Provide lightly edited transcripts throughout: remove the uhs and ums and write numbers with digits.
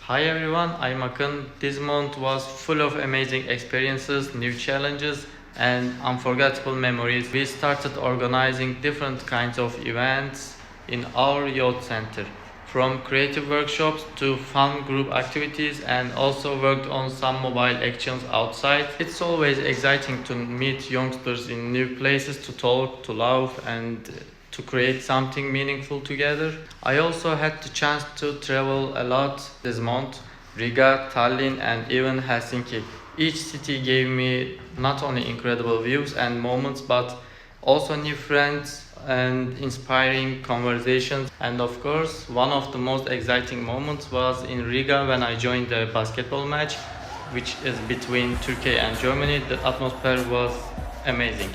Hi everyone, I'm Akın. This month was full of amazing experiences, new challenges, and unforgettable memories. We started organizing different kinds of events in our youth center, from creative workshops to fun group activities, and also worked on some mobile actions outside. It's always exciting to meet youngsters in new places to talk, to laugh, and to create something meaningful together. I also had the chance to travel a lot this month: Riga, Tallinn, and even Helsinki. Each city gave me not only incredible views and moments, but also new friends and inspiring conversations. And of course, one of the most exciting moments was in Riga when I joined a basketball match, which is between Turkey and Germany. The atmosphere was amazing.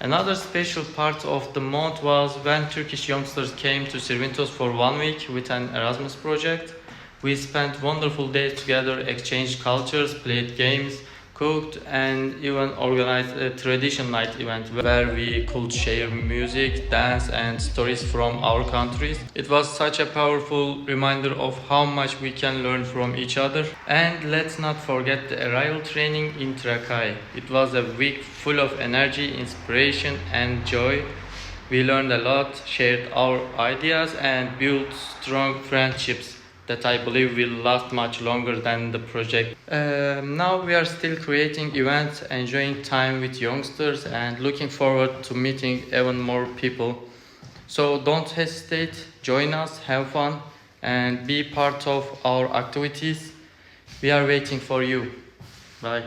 Another special part of the month was when Turkish youngsters came to Cervintos for 1 week with an Erasmus project. We spent wonderful days together, exchanged cultures, played games, cooked, and even organized a tradition night event where we could share music, dance, and stories from our countries. It was such a powerful reminder of how much we can learn from each other. And let's not forget the arrival training in Trakai. It was a week full of energy, inspiration, and joy. We learned a lot, shared our ideas, and built strong friendships that I believe will last much longer than the project. Now we are still creating events, enjoying time with youngsters, and looking forward to meeting even more people. So don't hesitate, join us, have fun, and be part of our activities. We are waiting for you. Bye.